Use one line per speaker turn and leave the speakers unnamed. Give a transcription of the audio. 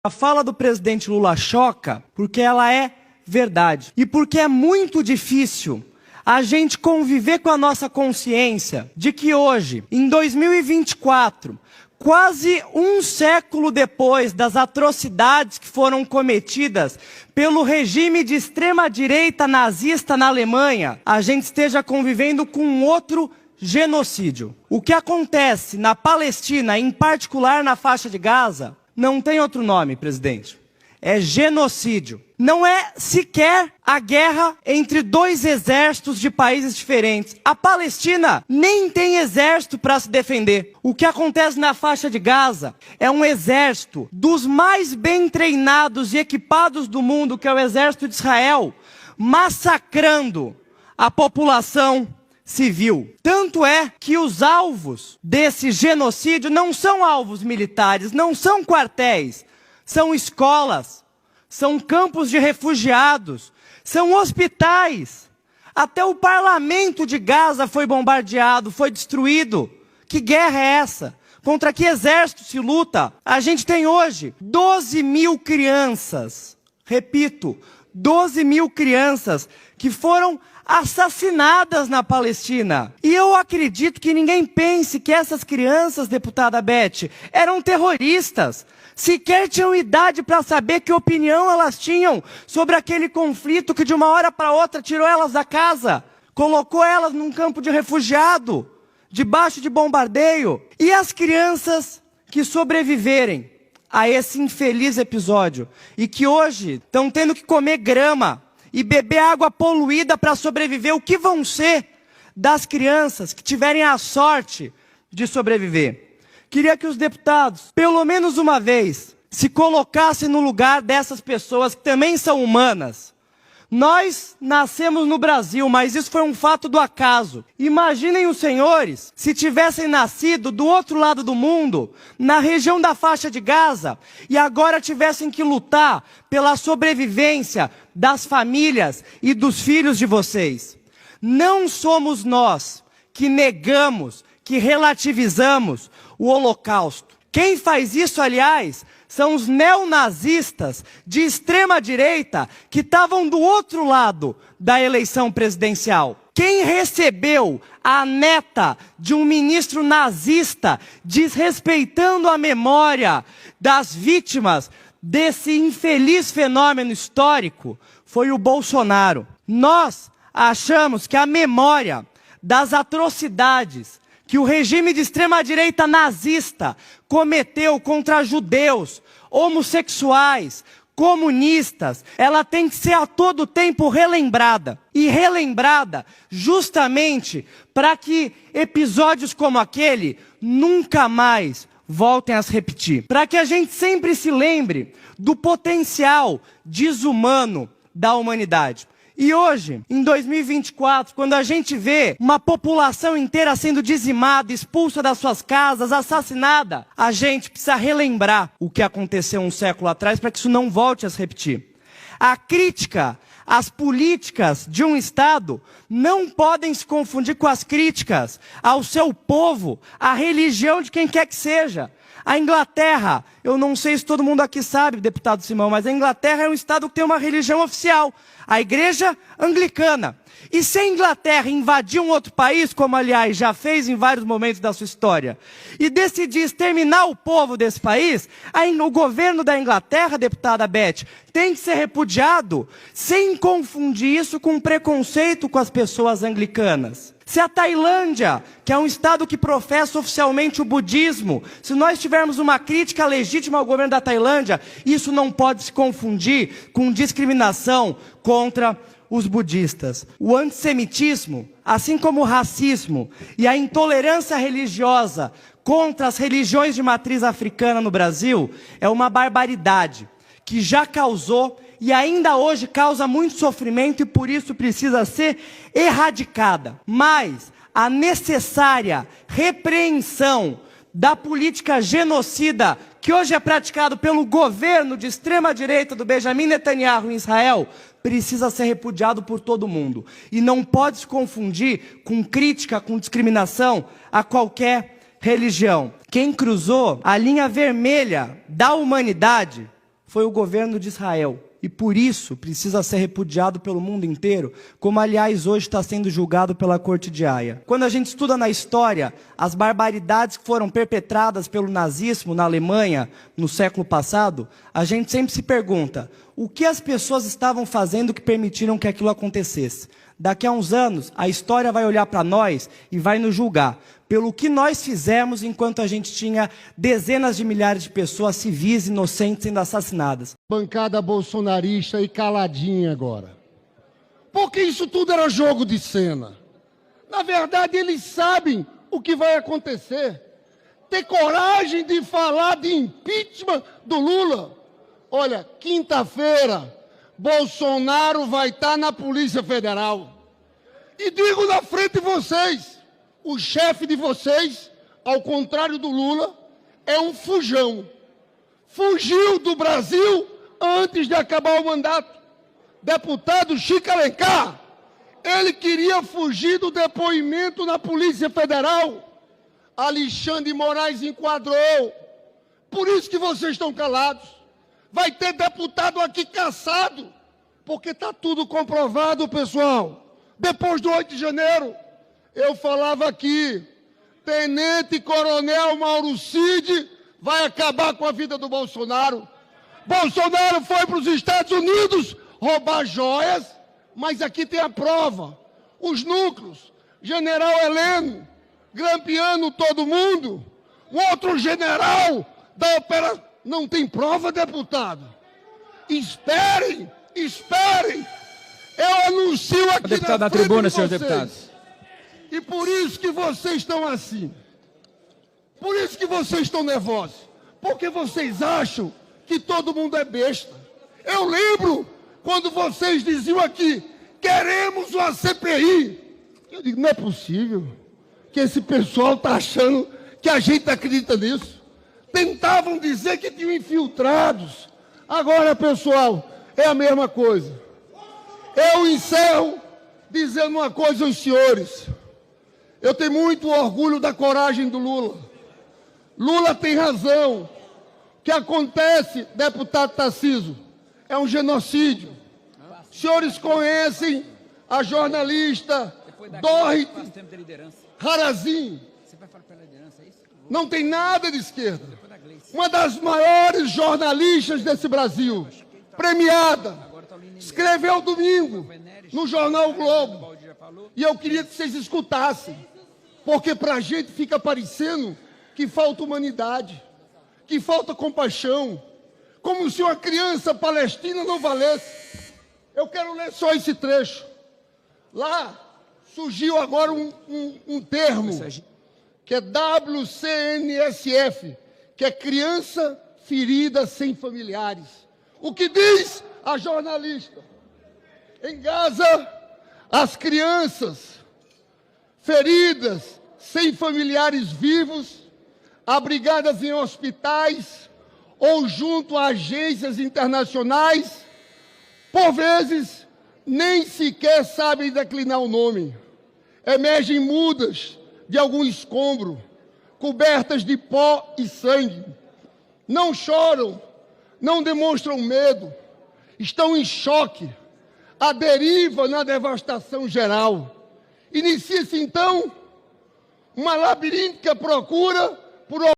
A fala do presidente Lula choca porque ela é verdade. E porque é muito difícil a gente conviver com a nossa consciência de que hoje, em 2024, quase um século depois das atrocidades que foram cometidas pelo regime de extrema-direita nazista na Alemanha, a gente esteja convivendo com um outro genocídio. O que acontece na Palestina, em particular na faixa de Gaza, não tem outro nome, presidente. É genocídio. Não é sequer a guerra entre dois exércitos de países diferentes. A Palestina nem tem exército para se defender. O que acontece na faixa de Gaza é um exército dos mais bem treinados e equipados do mundo, que é o exército de Israel, massacrando a população civil. Tanto é que os alvos desse genocídio não são alvos militares, não são quartéis, são escolas, são campos de refugiados, são hospitais. Até o parlamento de Gaza foi bombardeado, foi destruído. Que guerra é essa? Contra que exército se luta? A gente tem hoje 12 mil crianças, repito, 12 mil crianças que foram assassinadas na Palestina. E eu acredito que ninguém pense que essas crianças, deputada Beth, eram terroristas. Sequer tinham idade para saber que opinião elas tinham sobre aquele conflito que de uma hora para outra tirou elas da casa, colocou elas num campo de refugiado, debaixo de bombardeio. E as crianças que sobreviverem a esse infeliz episódio e que hoje estão tendo que comer grama e beber água poluída para sobreviver, o que vão ser das crianças que tiverem a sorte de sobreviver? Queria que os deputados, pelo menos uma vez, se colocassem no lugar dessas pessoas que também são humanas. Nós nascemos no Brasil, mas isso foi um fato do acaso. Imaginem os senhores se tivessem nascido do outro lado do mundo, na região da faixa de Gaza, e agora tivessem que lutar pela sobrevivência das famílias e dos filhos de vocês. Não somos nós que negamos, que relativizamos o Holocausto. Quem faz isso, aliás, são os neonazistas de extrema-direita que estavam do outro lado da eleição presidencial. Quem recebeu a neta de um ministro nazista desrespeitando a memória das vítimas desse infeliz fenômeno histórico foi o Bolsonaro. Nós achamos que a memória das atrocidades que o regime de extrema-direita nazista cometeu contra judeus, homossexuais, comunistas, ela tem que ser a todo tempo relembrada. E relembrada justamente para que episódios como aquele nunca mais voltem a se repetir. Para que a gente sempre se lembre do potencial desumano da humanidade. E hoje, em 2024, quando a gente vê uma população inteira sendo dizimada, expulsa das suas casas, assassinada, a gente precisa relembrar o que aconteceu um século atrás para que isso não volte a se repetir. A crítica às políticas de um Estado não podem se confundir com as críticas ao seu povo, à religião de quem quer que seja. A Inglaterra, eu não sei se todo mundo aqui sabe, deputado Simão, mas a Inglaterra é um estado que tem uma religião oficial, a Igreja Anglicana. E se a Inglaterra invadir um outro país, como aliás já fez em vários momentos da sua história, e decidir exterminar o povo desse país, o governo da Inglaterra, deputada Beth, tem que ser repudiado, sem confundir isso com preconceito com as pessoas anglicanas. Se a Tailândia, que é um estado que professa oficialmente o budismo, se nós tivermos uma crítica legítima ao governo da Tailândia, isso não pode se confundir com discriminação contra os budistas. O antissemitismo, assim como o racismo e a intolerância religiosa contra as religiões de matriz africana no Brasil, é uma barbaridade que já causou e ainda hoje causa muito sofrimento e por isso precisa ser erradicada. Mas a necessária repreensão da política genocida que hoje é praticado pelo governo de extrema-direita do Benjamin Netanyahu em Israel precisa ser repudiado por todo mundo. E não pode se confundir com crítica, com discriminação a qualquer religião. Quem cruzou a linha vermelha da humanidade foi o governo de Israel. E por isso precisa ser repudiado pelo mundo inteiro, como aliás hoje está sendo julgado pela Corte de Haia. Quando a gente estuda na história as barbaridades que foram perpetradas pelo nazismo na Alemanha no século passado, a gente sempre se pergunta, o que as pessoas estavam fazendo que permitiram que aquilo acontecesse? Daqui a uns anos, a história vai olhar para nós e vai nos julgar pelo que nós fizemos enquanto a gente tinha dezenas de milhares de pessoas civis inocentes sendo assassinadas.
Bancada bolsonarista e caladinha agora. Porque isso tudo era jogo de cena. Na verdade, eles sabem o que vai acontecer. Ter coragem de falar de impeachment do Lula. Olha, quinta-feira, Bolsonaro vai estar na Polícia Federal. E digo na frente de vocês, o chefe de vocês, ao contrário do Lula, é um fujão. Fugiu do Brasil antes de acabar o mandato. Deputado Chico Alencar, ele queria fugir do depoimento na Polícia Federal. Alexandre de Moraes enquadrou. Por isso que vocês estão calados. Vai ter deputado aqui caçado, porque está tudo comprovado, pessoal. Depois do 8 de janeiro, eu falava aqui, Tenente Coronel Mauro Cid vai acabar com a vida do Bolsonaro. Bolsonaro foi para os Estados Unidos roubar joias, mas aqui tem a prova. Os núcleos, General Heleno, grampeando todo mundo. O outro general da operação... Não tem prova, deputado? Esperem, esperem. Eu anuncio aqui
deputado
na
da tribuna,
de
senhor
vocês.
deputado.
E por isso que vocês estão assim. Por isso que vocês estão nervosos. Porque vocês acham que todo mundo é besta. Eu lembro quando vocês diziam aqui, queremos uma CPI. Eu digo, não é possível que esse pessoal está achando que a gente acredita nisso. Tentavam dizer que tinham infiltrados. Agora, pessoal, é a mesma coisa. Eu encerro dizendo uma coisa aos senhores. Eu tenho muito orgulho da coragem do Lula. Lula tem razão. O que acontece, deputado Tarcísio, é um genocídio. Os senhores conhecem a jornalista Dorothy Harazin. Não tem nada de esquerda. Uma das maiores jornalistas desse Brasil, premiada, escreveu domingo no jornal o Globo. E eu queria que vocês escutassem, porque para a gente fica parecendo que falta humanidade, que falta compaixão, como se uma criança palestina não valesse. Eu quero ler só esse trecho. Lá surgiu agora um termo, que é WCNSF, que é Criança Ferida Sem Familiares. O que diz a jornalista? Em Gaza, as crianças feridas, sem familiares vivos, abrigadas em hospitais ou junto a agências internacionais, por vezes nem sequer sabem declinar o nome. Emergem mudas de algum escombro, cobertas de pó e sangue. Não choram, não demonstram medo, estão em choque, à deriva na devastação geral. Inicia-se, então, uma labiríntica procura por